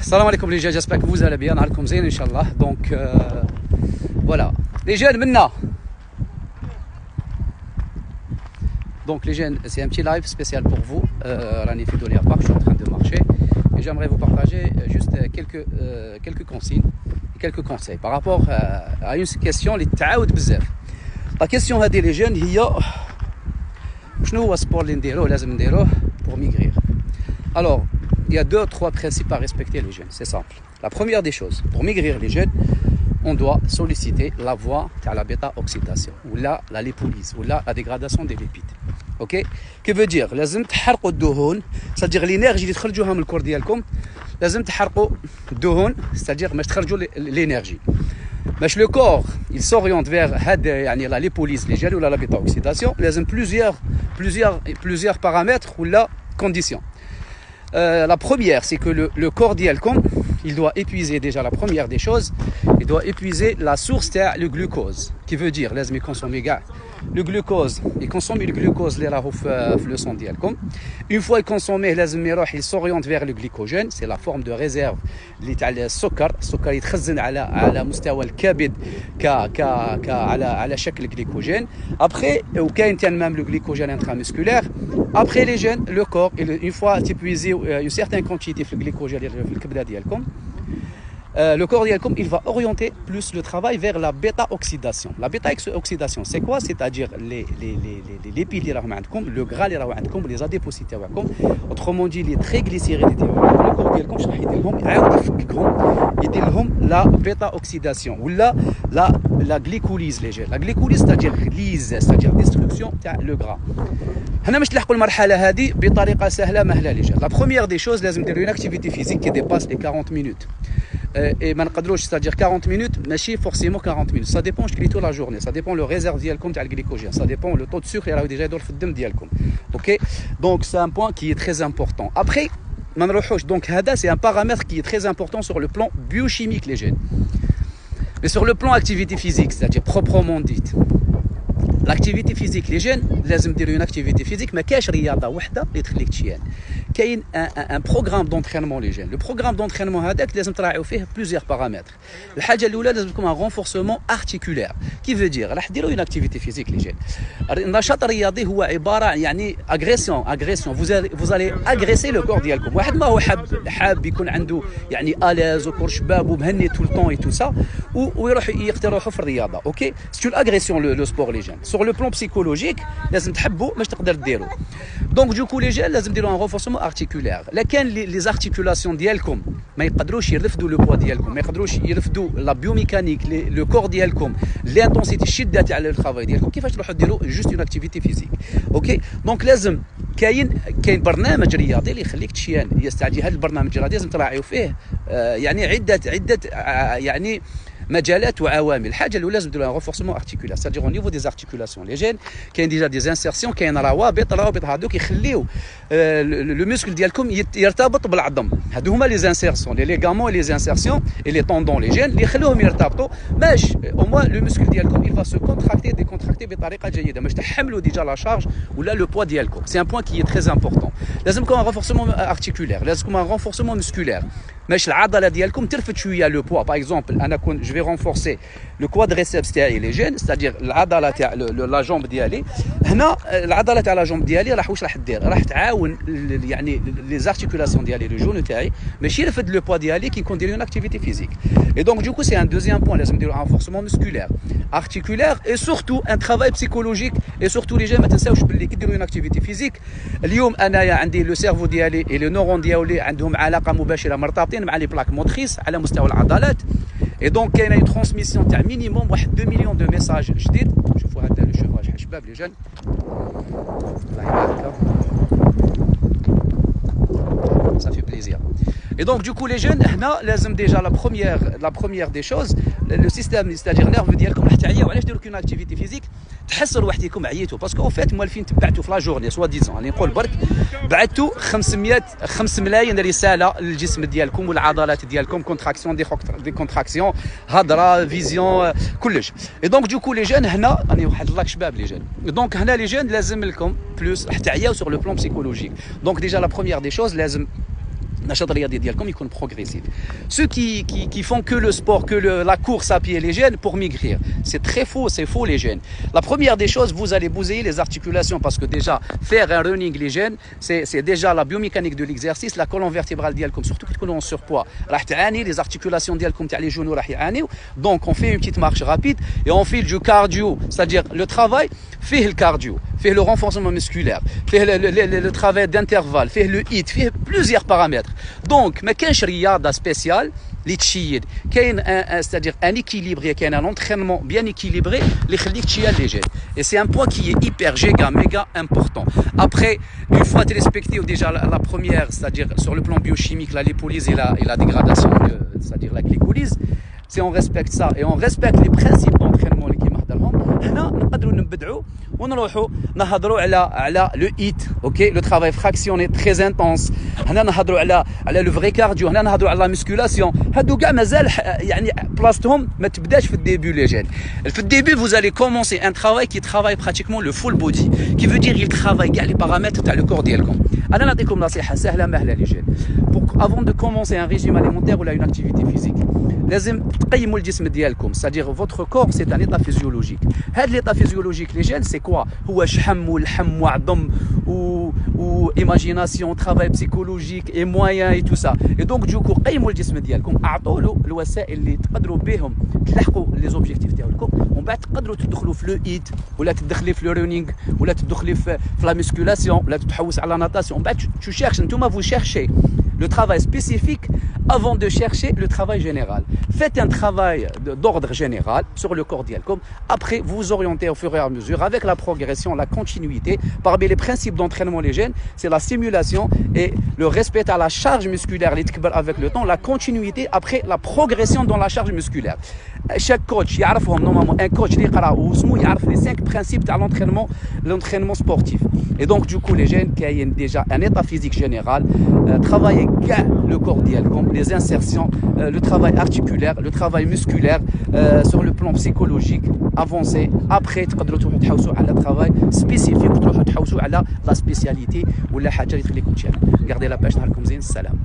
Salam alaikum les jeunes, j'espère que vous allez bien. Inch'Allah. Donc voilà. Les jeunes maintenant. Donc les jeunes, c'est un petit live spécial pour vous. Rani Fidolia Park, je suis en train de marcher. Et j'aimerais vous partager juste quelques consignes et quelques conseils par rapport à une question اللي تعاود بزاف. La question هذه les jeunes هي شنو هو السبور اللي نديروه لازم نديروه pour maigrir. Alors, il y a 2-3 principes à respecter les jeunes, c'est simple. La première des choses, pour maigrir les jeunes, on doit solliciter la voie de la bêta-oxydation, ou la lipolyse, ou la dégradation des lipides. Ok? Que veut dire? لازم تحرقوا الدهون, c'est-à-dire l'énergie اللي تخرجوها من الكور ديالكم, لازم تحرقوا الدهون, c'est-à-dire باش تخرجوا l'énergie. باش le corps, il s'oriente vers يعني la lipolyse les jeunes ou la bêta-oxydation, لازم plusieurs paramètres ou la condition. La première, c'est que le corps d'Yalcom, il doit épuiser déjà la première des choses, il doit épuiser la source de le glucose, qui veut dire, laisse-moi consommer le glucose, il consomme le glucose le sang d'Yalcom. Une fois consommé, il s'oriente vers le glycogène, c'est la forme de réserve السكر يتخزن على مستوى الكبد على شكل glycogène. Après, وكاين même le glycogène intramusculaire. Après les jeunes, le corps, une fois épuisé une certaine quantité de glycogène le corps il va orienter plus le travail vers la bêta-oxydation. La bêta-oxydation, c'est quoi? C'est-à-dire les lipides, le gras, les adipocités, autrement dit les triglycérides. Le corps il la bêta-oxydation ou la glycolyse légère. La glycolyse, c'est-à-dire lise, c'est-à-dire destruction le gras. هنا مش تلحقوا المرحلة هذه بطريقة سهلة مهلة لجا. La première des choses لازم ديروا une activité physique qui dépasse les 40 minutes. Et ما نقدروش, c'est-à-dire 40 minutes ماشي forcément 40 minutes. Ça dépend de la journée, ça dépend le réserve ديالكم تاع الجليكوجين, ça dépend le taux de sucre اللي راهو ديجا يدور في الدم ديالكم. OK? Donc c'est un point qui est très important. Après ما نروحوش, donc هذا c'est un paramètre qui est très important sur le plan biochimique les jeunes. Mais sur le plan activité physique, c'est-à-dire proprement dite, l'activité physique les jeunes لازم ديروا une activité physique ما كاش رياضه وحده اللي تخليك تشيان. كاين un programme d'entraînement les jeunes. Le programme d'entraînement هذاك لازم تراعيو فيه plusieurs paramètres. الحاجه الاولى لازم تكون un renforcement articulaire qui veut dire راح ديروا une activité physique les jeunes. النشاط الرياضي هو عباره يعني agression vous allez agresser le corps ديالكم. واحد ما هو حاب يكون عنده يعني الاز وكور شباب ومهني tout le temps et tout ça ويروح يقترحوا في الرياضه. OK? C'est une agression le sport les jeunes. Sur le plan psychologique لازم تحبوا باش تقدر ديروا. Donc du coup les jeunes لازم ديروا un renforcement articulaire. لكن les articulations ديالكم ما يقدروش يرفدوا le poids ديالكم, ما يقدروش يرفدوا la biomécanique, le corps ديالكم, l'intensité الشده تاع le travail ديالكم. كيفاش تروحوا ديروا juste une activité physique. OK? Donc لازم كاين برنامج رياضي اللي يخليك تشيان. يستعجل هذا البرنامج الرياضي لازم تراعيوا فيه يعني عده يعني مجالات وعوامل. الحاجه الاولى لازم ديروا renforcement articulaire, c'est-à-dire au niveau des articulations les jeunes كاين ديجا des insertions, كاين روابط هذوك يخليو le muscle ديالكم يرتبط بالعظم. هادو هما les insertions, les ligaments et les insertions et les tendons les jeunes اللي يخلوهم يرتبطوا باش au moins le muscle ديالكم il va se décontracter بطريقه جيده باش تحملوا ديجا la charge ولا le poids ديالكم. C'est un point qui est très important. لازم يكون un renforcement articulaire, لازم يكون un renforcement musculaire باش العضله ديالكم ترفد شويه le poids. Par exemple انا كون je vais renforcer le quadriceps تاعي les jeunes, c'est-à-dire العضله تاع la jambe ديالي. هنا العضله تاع la jambe ديالي واش راح دير, راح تعاون يعني les articulations ديالي le genou تاعي باش يرفد le poids ديالي كي نكون ندير une activité physique. Et donc du coup c'est un deuxième point, لازم نديروا un renforcement musculaire, articulaire et surtout un travail psychologique. Et surtout les jeunes ما تنساوش باللي كي ديروا une activité physique اليوم انايا عندي le cerveau ديالي et le neuron ديالي عندهم علاقه مباشره مرتبطين مع لي بلاك موتريس على مستوى العضلات. Et donc كاينه une transmission تاع minimum واحد 2 millions de messages جديد. شوفوا هذا le chevauche حشباب les jeunes. Ça fait plaisir. Et donc du coup les jeunes هنا لازم déjà la première des choses le système, c'est-à-dire nerf ديالكم راح تعياو. علاش ديروا كاين activité physique تحسوا وحدكم عييتوا باسكو او فات موالفين تبعتوا في لا جورني سوا ديزون راني نقول برك بعثوا 5 ملايين رساله للجسم ديالكم والعضلات ديالكم, كونتراكسيون دي كونتراكسيون, هضره, فيزيون, كلش. اي دونك دوكو لي جون هنا راني واحد الله شباب لي جون. دونك هنا لي جون لازم لكم بلوس راح تعياو سور لو بلون بسيكولوجيك. دونك ديجا لا بروميير دي شوز لازم النشاط الرياضي ديالكم يكون progressif. Ceux qui font que le sport, que la course à pied, les jeunes pour maigrir, c'est très faux, c'est faux les jeunes. La première des choses, vous allez bousiller les articulations parce que déjà faire un running les jeunes, c'est déjà la biomécanique de l'exercice, la colonne vertébrale ديالكم surtout qui تكونوا en surpoids راح تعاني, les articulations ديالكم تاع les genoux راح يعانيو. Donc on fait une petite marche rapide et on fait du cardio, c'est-à-dire le travail fait le cardio, fait le renforcement musculaire, fait le travail d'intervalle, fait le HIIT, fait plusieurs paramètres. Donc ما كانش رياضه سبيسيال اللي تشيد, كاين c'est-à-dire un équilibre, كاين un entraînement bien équilibré اللي يخليك تشيل les jeunes. Et c'est un point qui est hyper méga important. Après, une fois respecté déjà la première, c'est-à-dire sur le plan biochimique, la lipolyse et la dégradation, c'est-à-dire la glycolyse, si on respecte ça et on respecte les principes d'entraînement اللي كيما هضرهم, هنا نقدروا نبدعوا ونروحوا نهضروا على le HIIT, OK, le travail fractionné très intense. هنا نهضروا على le vrai cardio, هنا نهضروا على la musculation. هادو كاع مازال يعني بلاصتهم ما تبداش في الديبي لي جين. في الديبي vous allez commencer un travail qui travaille pratiquement le full body, qui veut dire il travaille كاع les paramètres تاع le corps ديالكم. انا نعطيكم نصيحه سهله مهله لي جين. Avant de commencer un régime alimentaire ou une activité physique, لازم تقيموا الجسم ديالكم, c'est-à-dire votre corps c'est un état physiologique. هذا l'état physiologique les jeunes c'est quoi? هو شحم واللحم وعظم و imagination, travail psychologique et moyens et tout ça. Et donc du coup قيموا الجسم ديالكم, اعطوا له الوسائل اللي تقدروا بهم تلحقوا les objectifs ديالكم, ومن بعد تقدروا تدخلوا في لو HIIT ولا تدخلي في لو رونينغ ولا تدخلي في la musculation ولا تحوس على la natation. من بعد tu cherches, نتوما vous cherchez le travail spécifique avant de chercher le travail général. Faites un travail d'ordre général sur le corps d'Yalcom. Après, vous vous orientez au fur et à mesure avec la progression, la continuité. Parmi les principes d'entraînement les jeunes, c'est la stimulation et le respect à la charge musculaire avec le temps, la continuité après la progression dans la charge musculaire. Chaque coach, normalement, un coach il يعرف les 5 principes de l'entraînement sportif. Et donc du coup les jeunes qui ont déjà un état physique général, travailler le corps d'Yalcom, les insertions, le travail articulaire, le travail musculaire, sur le plan psychologique avancé. Après تقدروا تروحوا تحوسوا على travail spécifique وتروحوا تحوسوا على la spécialité ولا حاجه اللي تخليكم تشاركوا. Gardez la pêche, نهاركم زين, السلام.